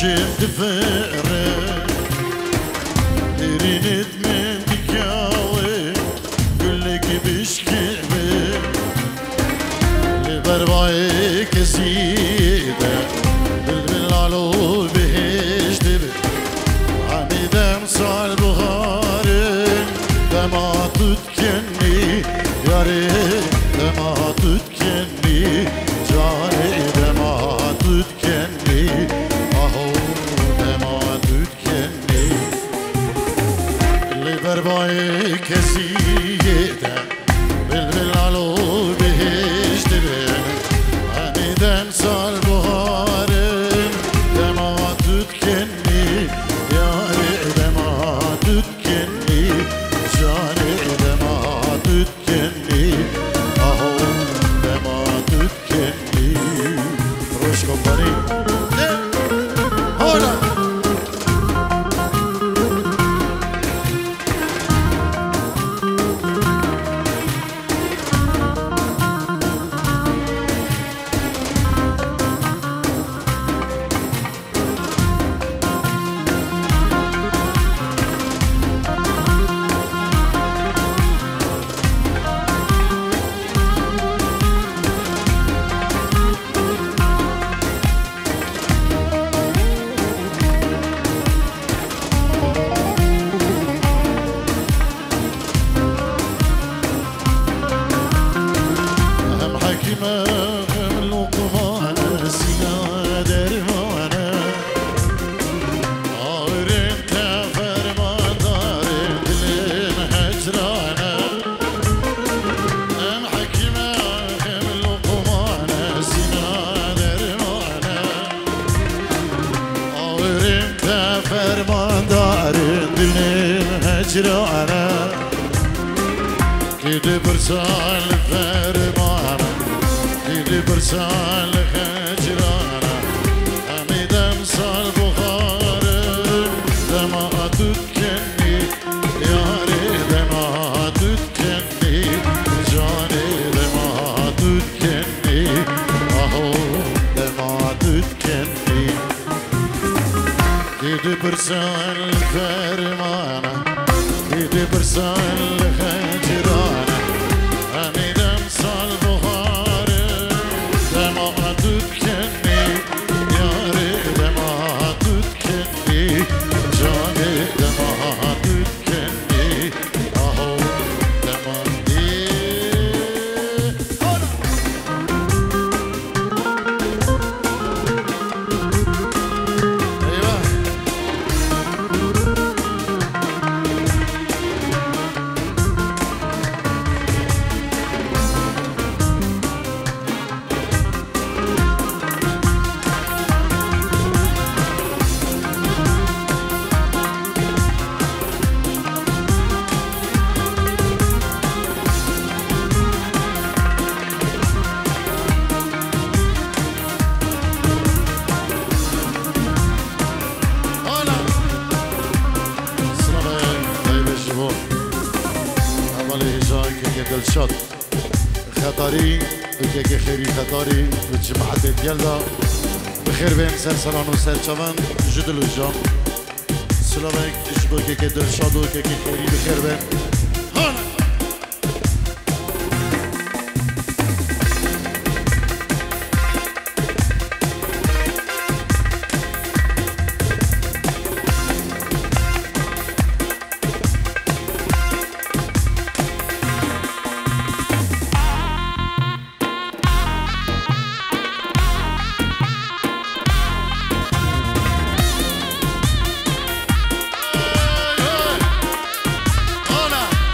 شد فرق رينت من دكاوي كلك بشكبي لبربعي كزيدة بالبلالو بهش دبي عميدم صال بغارن دما تتكني ياري دما تتكني جاني دما تتكني اهو دما تتكني اللي برباي كزيدة بالبلالو بهش دبي عميدم صال بغارن دما تتكني ياري دما تتكني جاني دما تتكني اهو دما تتكني روش كومباني هولا هجرانا كده برسال فرمانا كده برسال هجرانا حميدم صال بخار دما تتكني ياري دما تتكني جاني دما تتكني اهو دما تتكني كده برسال فرمانا كده برسال هجرانا حميدم صال بخار دما تتكني ياري دما تتكني جاني دما تتكني اهو دما دلشاد خطاری که خیری خطاری و جماعت دیلدا بخیر بین سر سلان و سر چوان جدلو جام سلامک اشبو که دلشاد و که خیری بخیر بین Hola.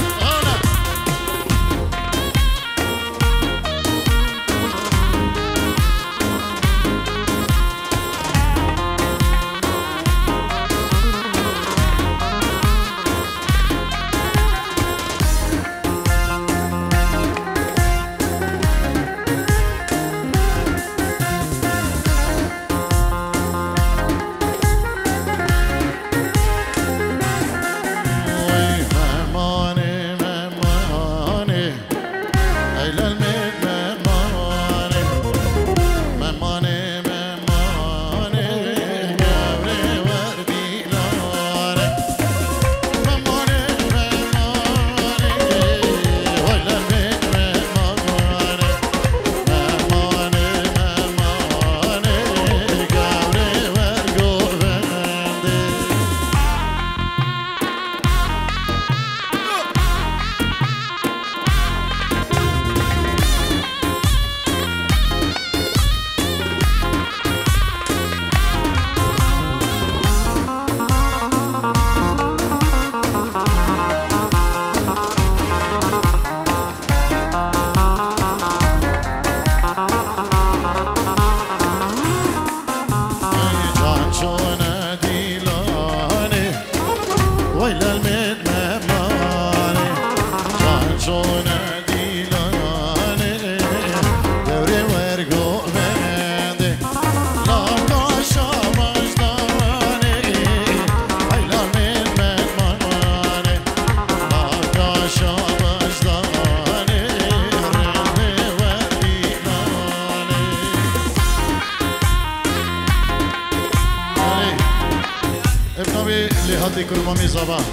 نوی لحاتی کرمامی زبان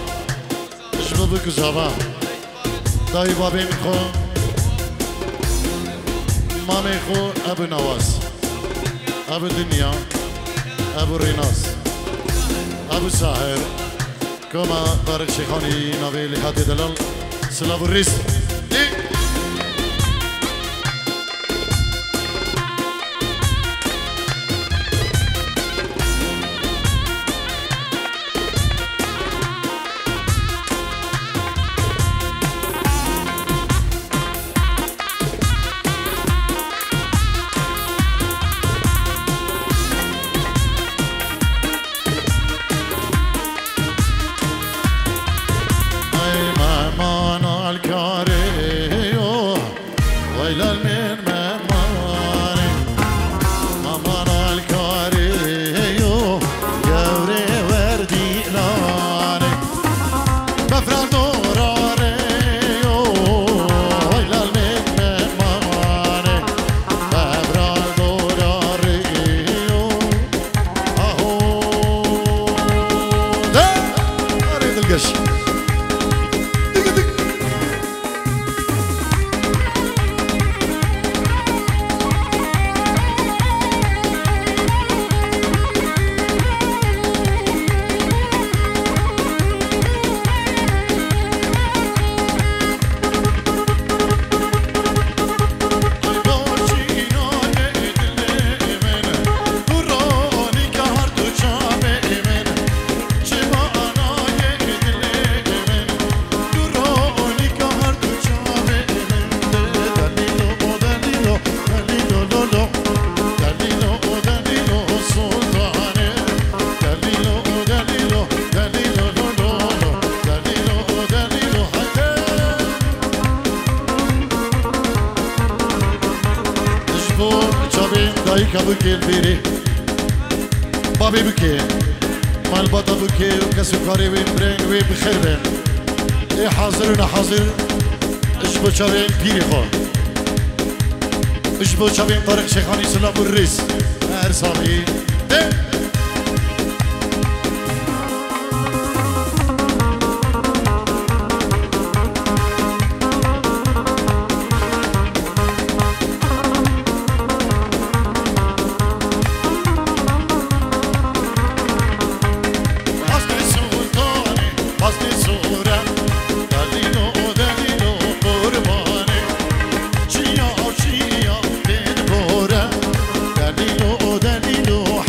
جبه بکو زبان دایی بابی میخو مامی خو ابو نواز ابو دنیا ابو ریناس ابو ساهر كما طارق شيخاني نبيل لحاتي دلال سلاف الريس بكي البيري بابي بكي مال بطا بكي وكسكري وين برين وين بخير بين ايه حاضرنا حاضر اشبو شابين بيري خو اشبو شابين طارق شيخاني سلام الريس ارسامي دلیلو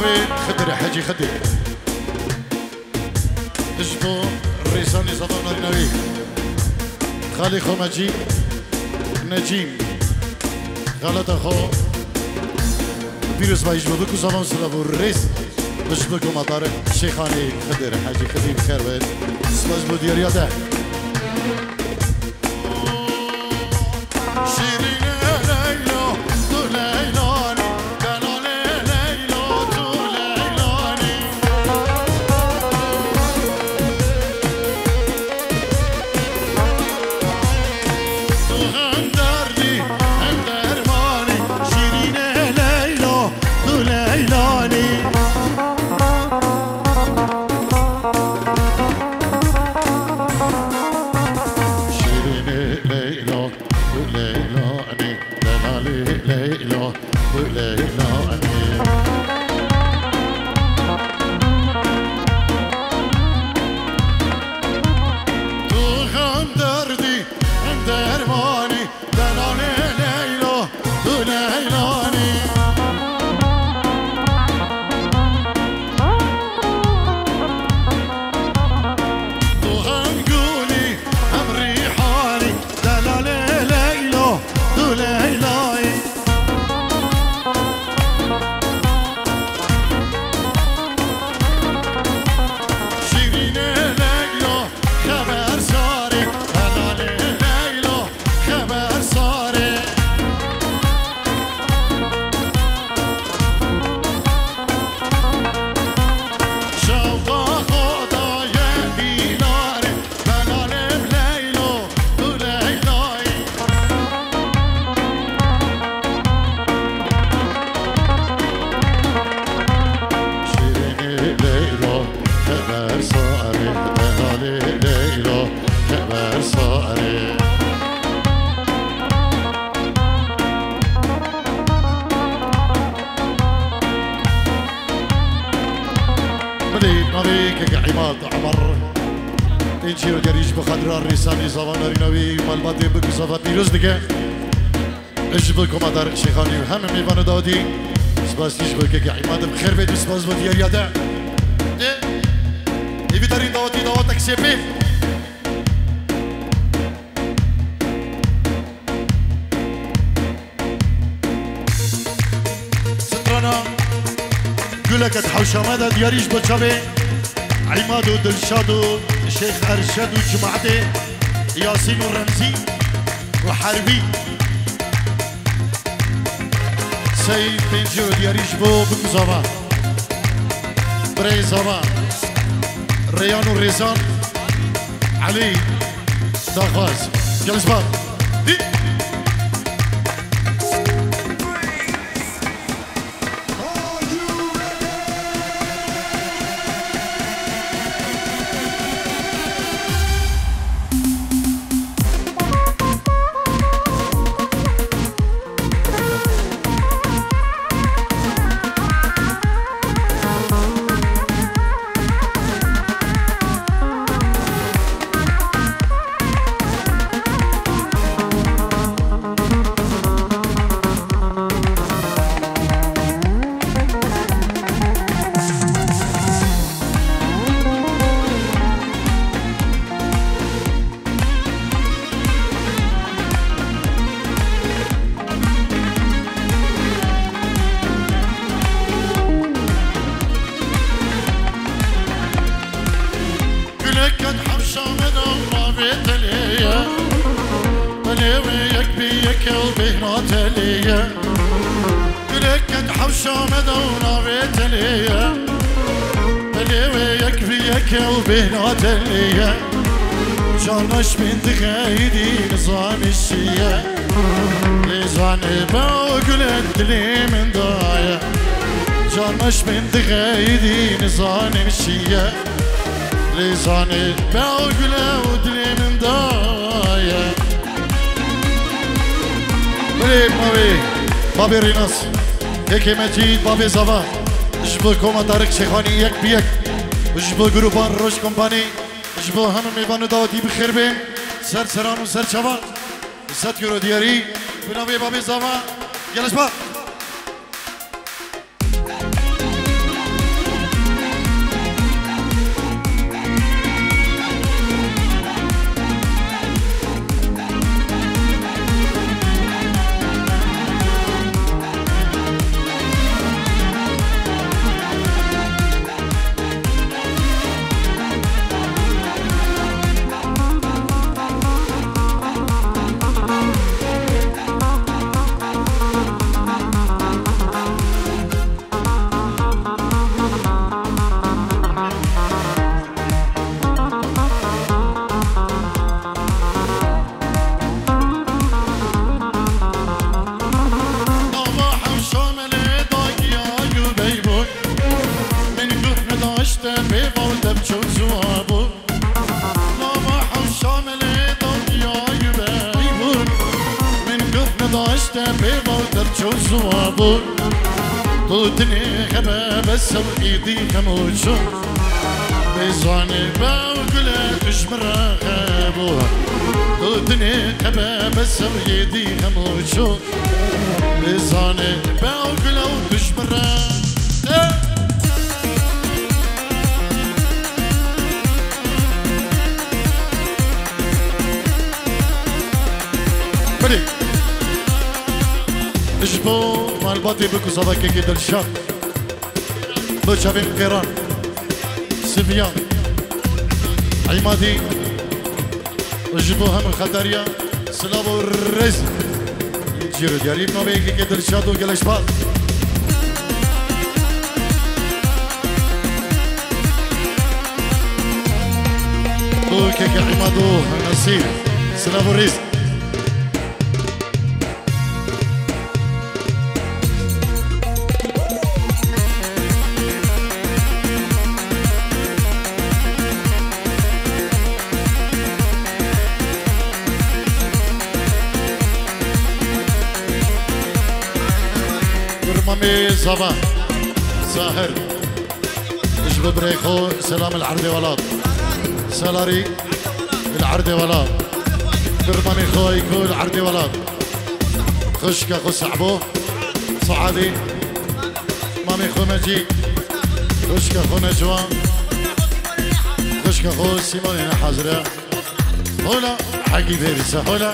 ناوي خدر حاجي خدر اجبو الريساني صدام ناوي خالي خو مجيب نجيم غلط خو فيروس بايجبو بكو زمان سلابو الريس بجبكو مطار شيخاني خدر حاجي خدر بخير بيت سلاجبو ديارياته Inchiro geriş bu kadar risani zamanları navi malbate bu kısafa piruz dike. Ejbul komadar şeyhani hem meyvanı dadi. Spas ejbul ki imadım khair ve spas bu diğer yada. Evitarin davati davat aksepe. Strana güleket havşamada diyariş bu çabe. عماد ودلشاد الشيخ أرشاد وجماعته ياسين ورمزي وحربي سيد بنجو دياريش بو بكزابا بريزابا ريان وريزان علي داخواز جلس باب جانش من دخيدي نظام الشيا لزان باقول دلي من ضايع جانش من دخيدي نظام الشيا لزان باقول دلي من ضايع بريد مابي بابي ريناس هيك مجيد بابي زبا جبل كوما طارق شيخاني يك بيك جبل جروبان روش كومباني جبو همه میوان داوتی بخیر بین سر سران و سر چوان 100 یورو دیاری بناوی بابی زاما گلش با بموتر شو زوابون طوتني خبا بس وإيدي خموشون بيزاني باوكلا تشمر خابون طوتني خبا بس وإيدي خموشون بيزاني باوكلا تشمر بدي اجبو مال باطي بكو صداكي كده الشاب بوشافين قيران سفيان عمادي اجبو هم خطريا سلابو الرزق جيرو دياري بنا بيكي كده الشاب وقلش باط بوكيك عمادو نصير سلابو الرزق مامي صباح ساهر اجب بريخو سلام العردي ولاد سلاري العردي ولاد برمامي خوي كو العردي ولاد خشكا خو صعبو صعادي مامي خو مجيد خشكا خو نجوان خشكا خو سيموني حاضرة هولا حقي فيرسا هولا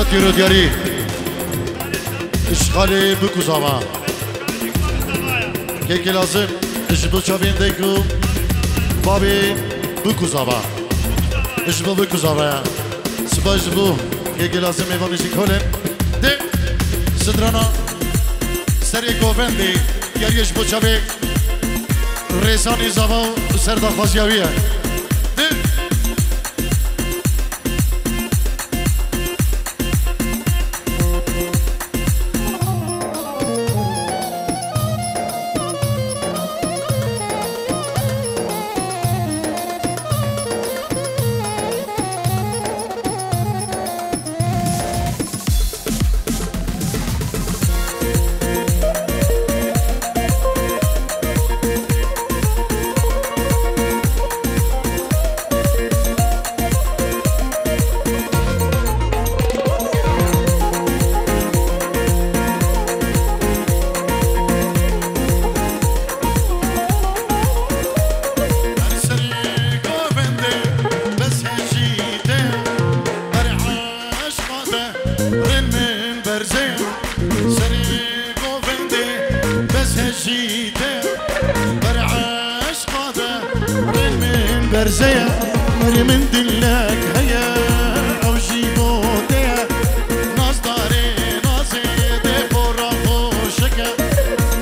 ساتيرو دياري اشغالي بكو زمان كيكي لازم اجبو شابين ديكو بابي بكو زمان اجبو بكو زمان سبا اجبو كيكي لازم ايوان اجي كولن دي سدرانا سري كوفندي دياري اجبو شابي ريساني زمان سردا خازياوية برزيا مري من دلك هيا او جيبو ديا ناس داري ناسي دي فورا فوشكا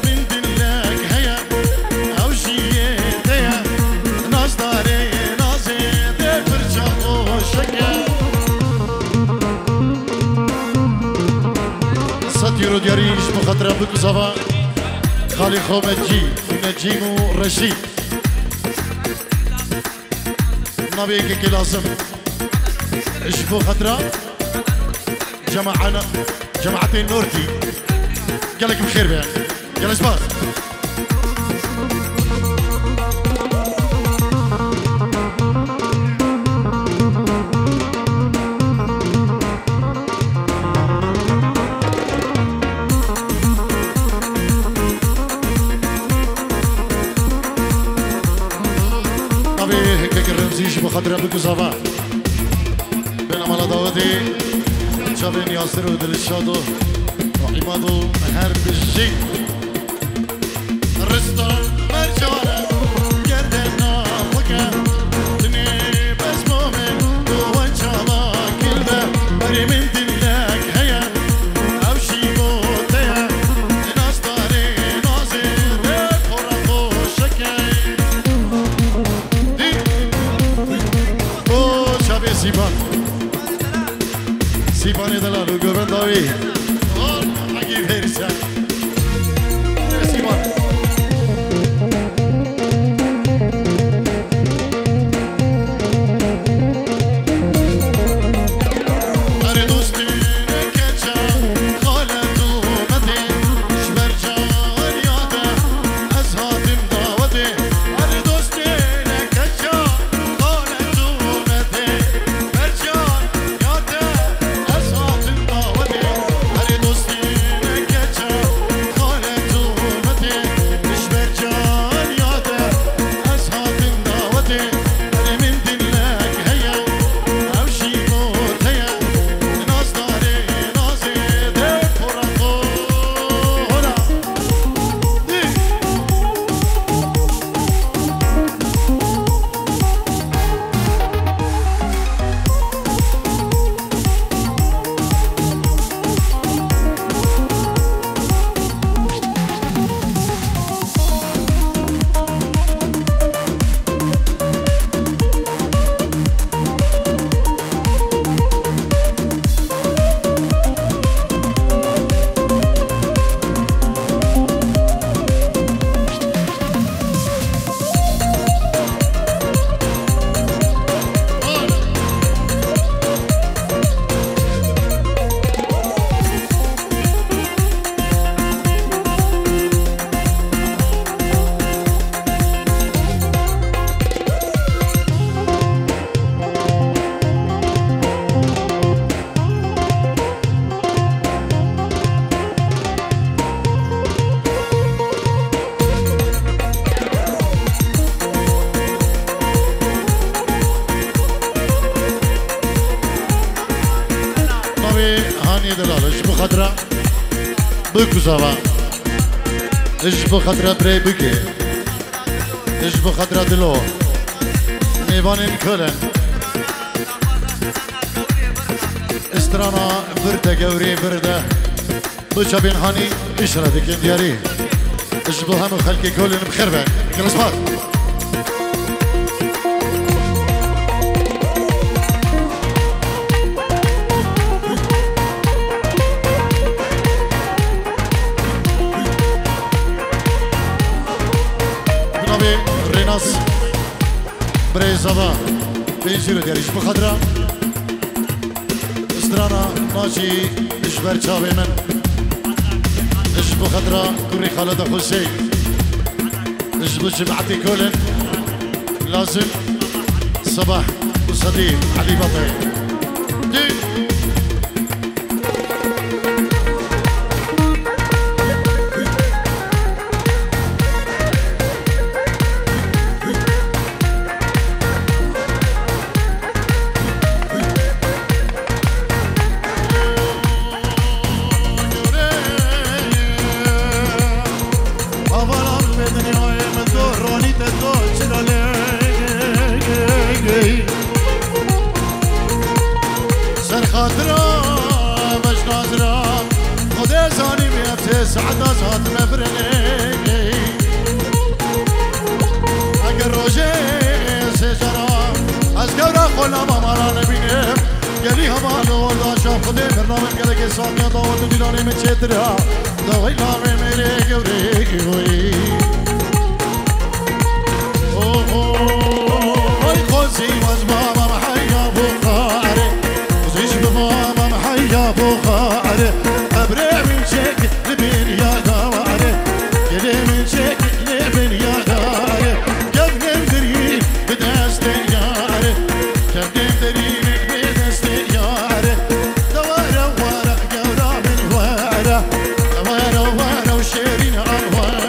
من دلك هيا او جيبو ديا ناس داري ناسي دي فرشا فوشكا ساتيرو دياريش بخطرة بكو صفا خالي خومتجي نجيمو رشيد نبيك كي لازم اشبو خطرة جماعتين نورتي قالك بخير بيان قال اسباس بخاطر ابوك صباح بين امال داودي شابين ياسر ودل الشادو وعمادو هر بالجي الرسطة مرجانة قردنا وكا دني بس مؤمن سیبان سیبانی دلال و گوبند داوی اگی بیرشن سیبان بكوزاوا ايش بخاطر بري بكي ايش بخاطر دلو ميوان كولن استرانا برده قوري برده بشابين هاني اشردك دياري ايش بهم خلقي كولن بخربه كرسمات بريزابا بيجيرو ديالي اش بخضرة استرانا ماشي اش برشاوي من اش بخضرة كوري خالد خوشي اش بجمعتي كولن لازم صباح وصديق علي بطي سعد ازهات نبرني اگر روزه سجرا از گورا خلا مامارا نبینم گلی همان وردا شاف خود برنامه گله که سامیا داوت دیلانی من چترا دوای نامه میره گوری گوی اوه خوزی واز بابا محیا بخاره خوزیش بابا محیا بخاره ابره من چک لبين يا غواره يلي من شك لبين يا غواره قبل دري بدست ياره قبل دري بدست ياره دواره واره قورا من واره دواره واره وشيرين الواره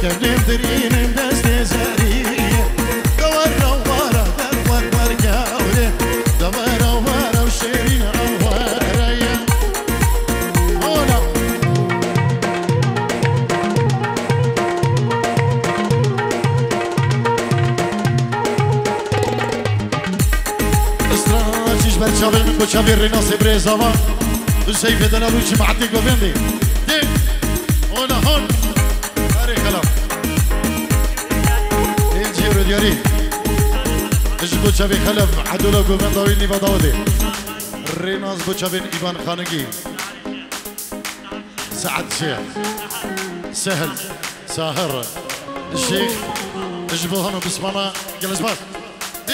قبل بدرين بدست زارية دورة وورا دور ورقاولة دورة وورا وشيرين عوارية هولا استراجيش برشابي من بشابي الرناس بريزاوا السيف دلالوشي معدي قوفندي دي هولا هون تاريخ كلام الجيرو دياري اجبو شابي خلف عدولا قوفنداوي اللي بداودي الرناس بوشابين إيبان خانقي سعد شيخ سهل ساهر الشيخ اجبو هانو بسماما جلس باس دي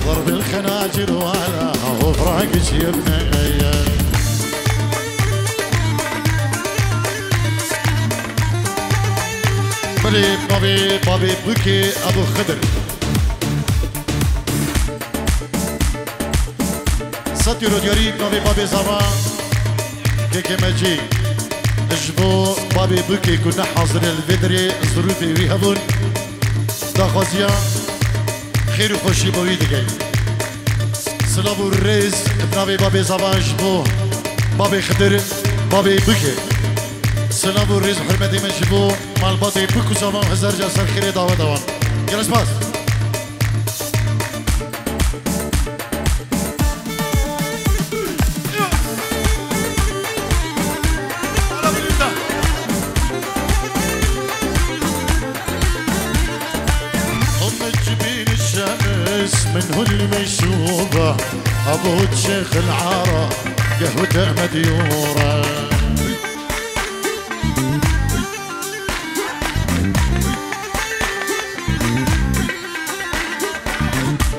ضرب الخناجر ولا وفراقش يا بنية بلي بابي بكي ابو خضر ساتيرو دياري بابي زمان كيكي ماجي اجبو بابي بكي كنا حاضر الفيدري ظروفي ويهبون داخوزيا خير وخوشي بوي دقي سلام الرئيس ابن بابي زمان جبو بابي خضر بابي بكي سلام الرئيس وحرمتي من جبو مال بابي بكو زمان هزار جاسر خيري دعوة دوان جلس باس منه المشوبة أبو الشيخ العارة قهوته مديورة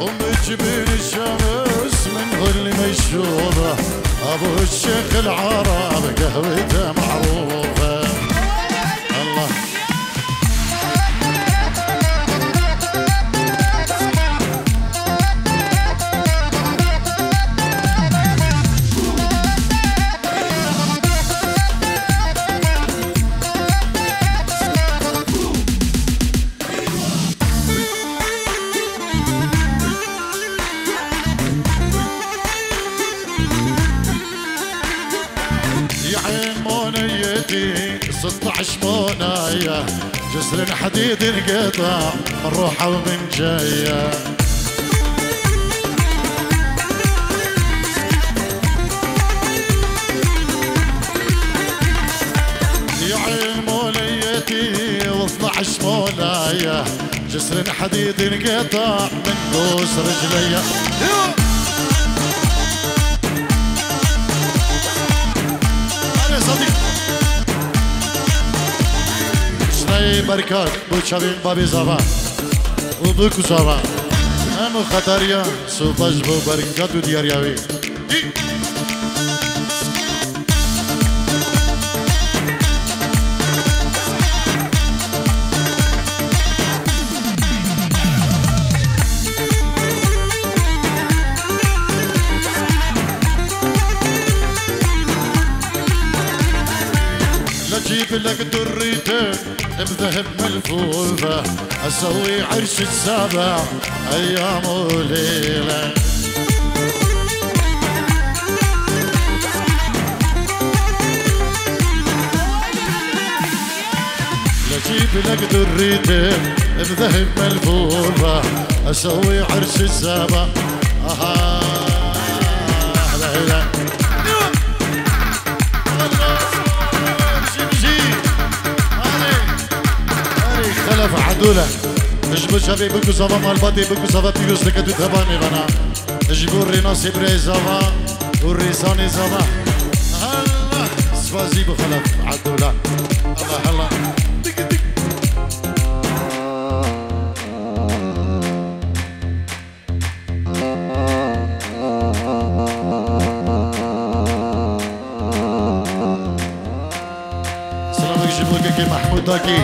أم جبين الشمس منه المشوبة ابو الشيخ العرب قهوته معروفه. الله يا عين مونيتي 16 مونايه جسر حديد انقطع من روحه ومن جايه. يا عين مونيتي و12 مونايه جسر حديد انقطع من قوس رجليه. بركات بو چاوین بابی زبان و بو کسابان همو خطریا سوپاش بو برکات و دیاریاوی. لجيب لك دريتين بذهب ملفوفة أسوي عرش السابع أيام وليلة. لجيب لك دريتين بذهب ملفوفة أسوي عرش السابع ليلة. خلف عدولة اجبو شبي بكو زوا مالباتي بكو زوا بيروس لكتو تباني غنا اجبو الريناسي بري زوا والريساني زوا. الله سوازي بخلف عدولة. الله الله دك دك سلامك جبو كي محمود داكي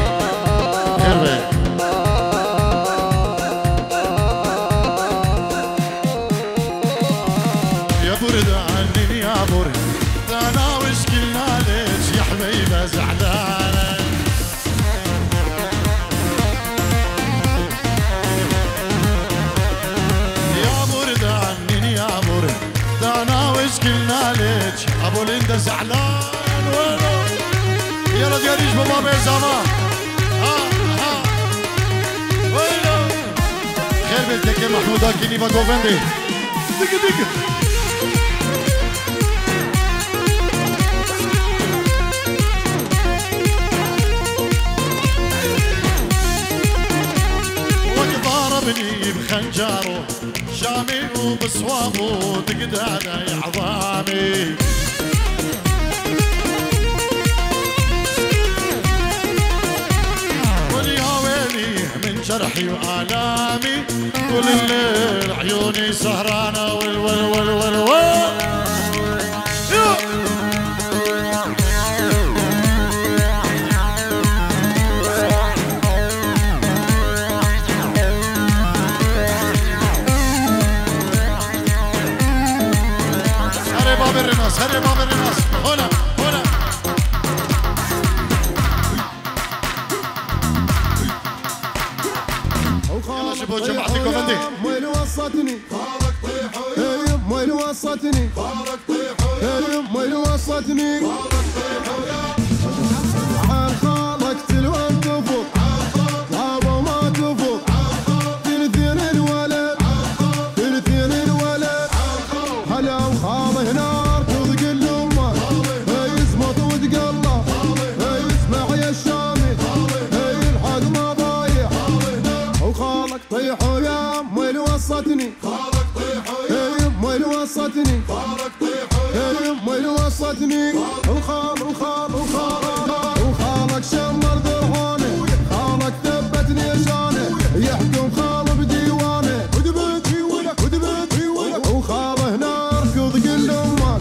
يا برد عني يا برد انا وش قلنا ليش يا حبيبه زعلانه. يا برد عني يا برد انا وش قلنا ليش ابو ليندا زعلان. يلا دياليش بابا بيزاما خير بيتك يا محمود اكيني باكوفندي دق دق وقت ضربني بخنجره شامي وبصوابه تقدر يا عظامي. جرحي وآلامي طول الليل عيوني سهرانة والول هري باب الرناس هري باب الرناس هنا هنا. شبو جمعتي كوفندي ميل وصتني خالك طيحوا ميل وصتني خالك طيحوا ميل وصتني خالك طيحوا عن خالك تلوان تفوق ابو ما تفوق ثلثين الولد ثلثين الولد هلا وخاله نار تضق الامه يزمط وتقلى يسمع يا الشامي الحد ما ضايع وخالك طيحوا يا ميل وصتني خالك طيحوا يا ميل وصتني خالك طيحوا يا ميل وصتني وخالك شمر ذرعانه خالك ثبتني شانه يحكم خال بديوانه ودبت وخاله نار كضق الامه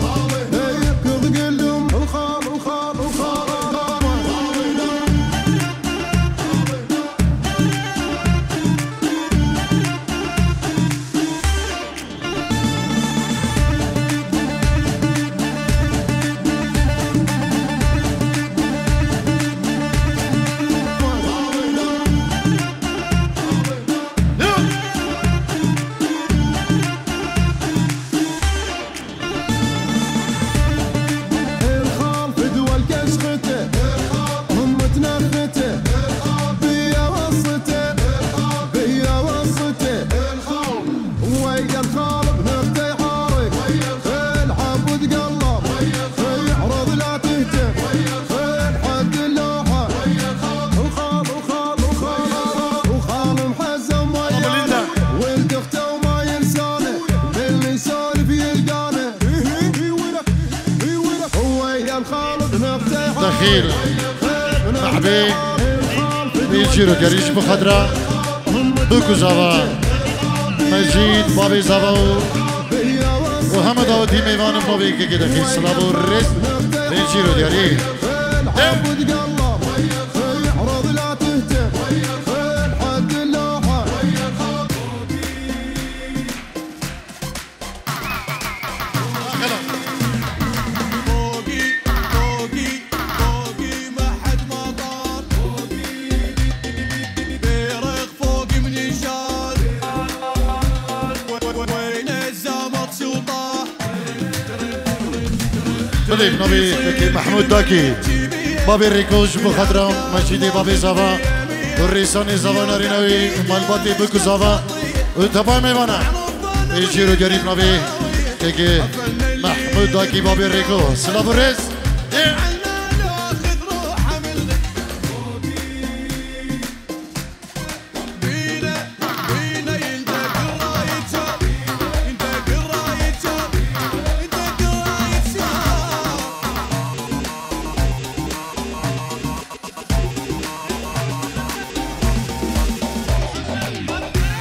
خيل محبي بيجيرو دياريش بخضرة بوكو زوا مجيد بابي زوا وهم داودي ميوان بابي كده خيل سلابو الرز بيجيرو دياري بليف نبي محمود داكي بابي ريكوش بخضرام مجيدي بابي زافا والريساني زافا نارينوي مالباتي بكو زافا وتباي ميوانا يجيرو قريب نبي كي محمود داكي بابي ريكو سلام الريس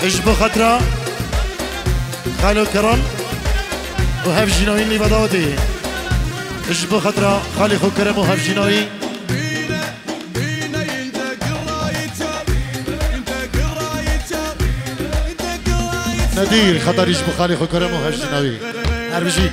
اجبو خطرة خالو كرم وهف جنوين لي بداوتي اجبو خطرة خالي خو كرم وهف جنوين نادير خطر اجبو خالي خو كرم وهف جنوين اربجي